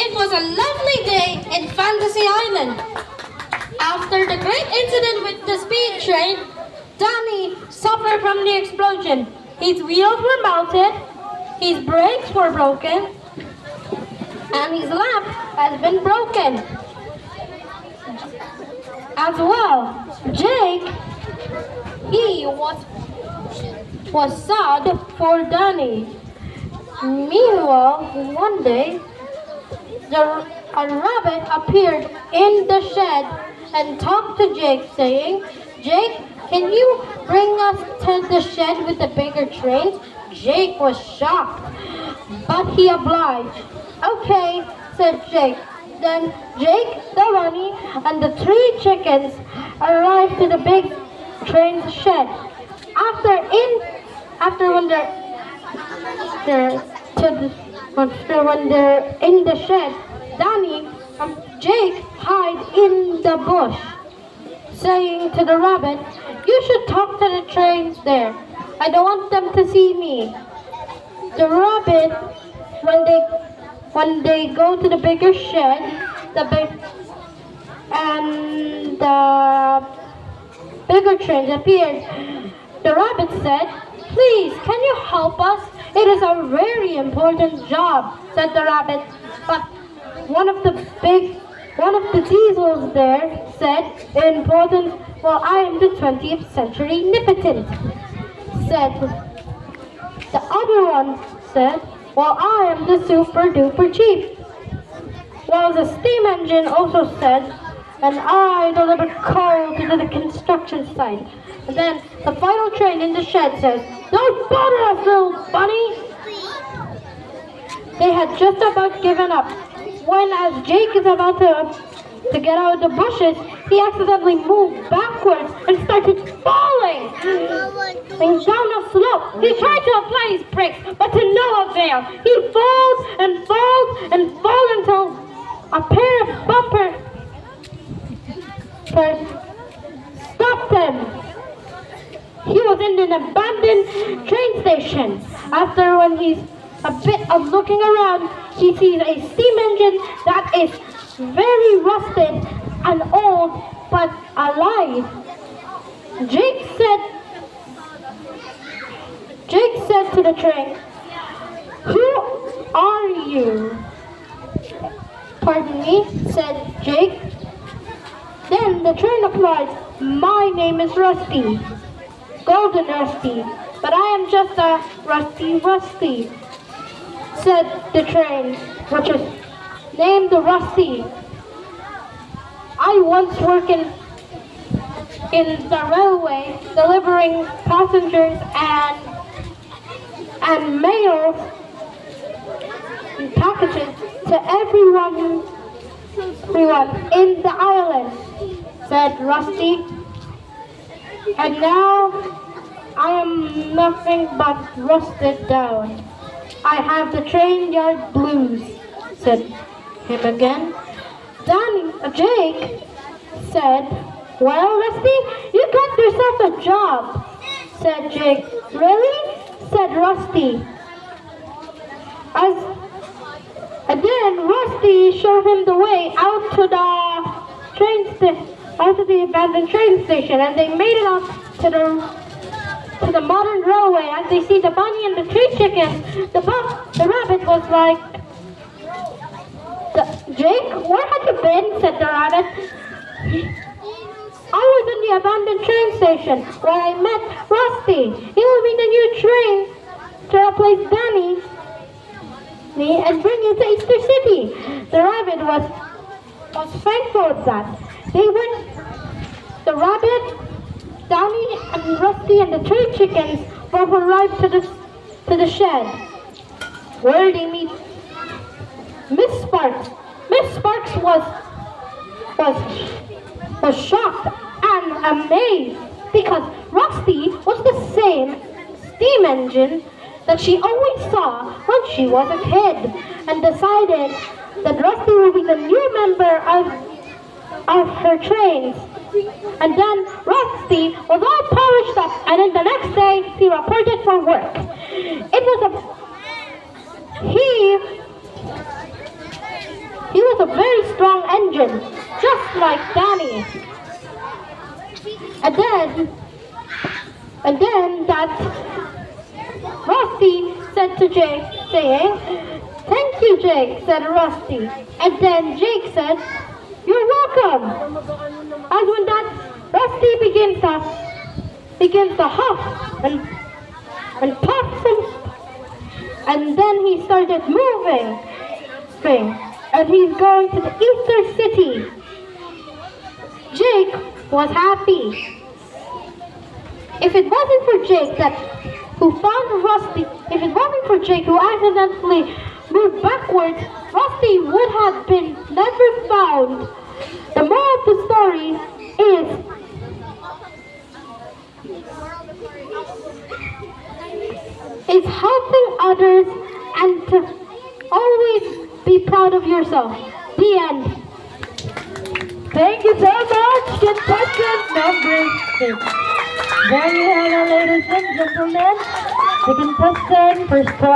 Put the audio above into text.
It was a lovely day in Fantasy Island. After the great incident with the speed train, Danny suffered from the explosion. His wheels were melted, his brakes were broken, and his lamp has been broken. As well, Jake, he was sad for Danny. Meanwhile, one day, a rabbit appeared in the shed and talked to Jake, saying, "Jake, can you bring us to the shed with the bigger trains?" Jake was shocked, but he obliged. "Okay," said Jake. Then Jake, the bunny, and the three chickens arrived to the big train's shed. When they're in the shed, Jake hide in the bush, saying to the rabbit, "You should talk to the trains there. I don't want them to see me." The rabbit, when they go to the bigger shed, the bigger trains appeared. The rabbit said, "Please, can you help us? It is a very important job," said the rabbit. But one of the diesels there said, "Important? Well, I am the 20th century omnipotent," said. The other one said, "Well, I am the super duper chief." While the steam engine also said, "And I deliver coal to the construction site." And then the final train in the shed says, "Don't bother us, little bunny." They had just about given up when, as Jake is about to get out of the bushes, he accidentally moved backwards and started falling. And down a slope, he tried to apply his brakes, but to no avail. He falls and falls and falls until a pair of bumpers stopped him. He was in an abandoned train station. After, when he's a bit of looking around, he sees a steam engine that is very rusted and old but alive. Jake said to the train, "Who are you?" "Pardon me," said Jake. Then the train replied, "My name is Rusty, Golden Rusty, but I am just a Rusty," said the train, which was named Rusty. "I once worked in the railway, delivering passengers and mail and packages to everyone in the island," said Rusty. "And now I am nothing but rusted down. I have the train yard blues," said him again. Jake said, "Well, Rusty, you got yourself a job," said Jake. "Really?" said Rusty. And then Rusty showed him the way out to the abandoned train station, and they made it up to the modern railway. As they see the bunny and the three chickens, the rabbit was like, "Jake, where have you been?" said the rabbit. "I was in the abandoned train station where I met Rusty. He will be the new train to replace Danny and bring you to Easter City." The rabbit was thankful for that. The rabbit, Danny, and Rusty, and the three chickens both arrived to the shed, where they meet Miss Sparks. Miss Sparks was shocked and amazed because Rusty was the same steam engine that she always saw when she was a kid, and decided that Rusty will be the new member of her trains. And then Rusty was all polished up, and then the next day he reported for work. was a very strong engine, just like Danny. And then that Rusty said to Jake, saying, "Thank you, Jake," said Rusty. And then Jake said, "You're welcome." And when that Rusty begins to huff and puff and then he started moving, and he's going to the Easter City. Jake was happy. If it wasn't for Jake if it wasn't for Jake who accidentally moved backwards, Rusty would have been never found. The moral of the story is helping others and to always be proud of yourself. The end. Thank you so much, contestant number 6. There you have it, ladies and gentlemen. The contestant first prize.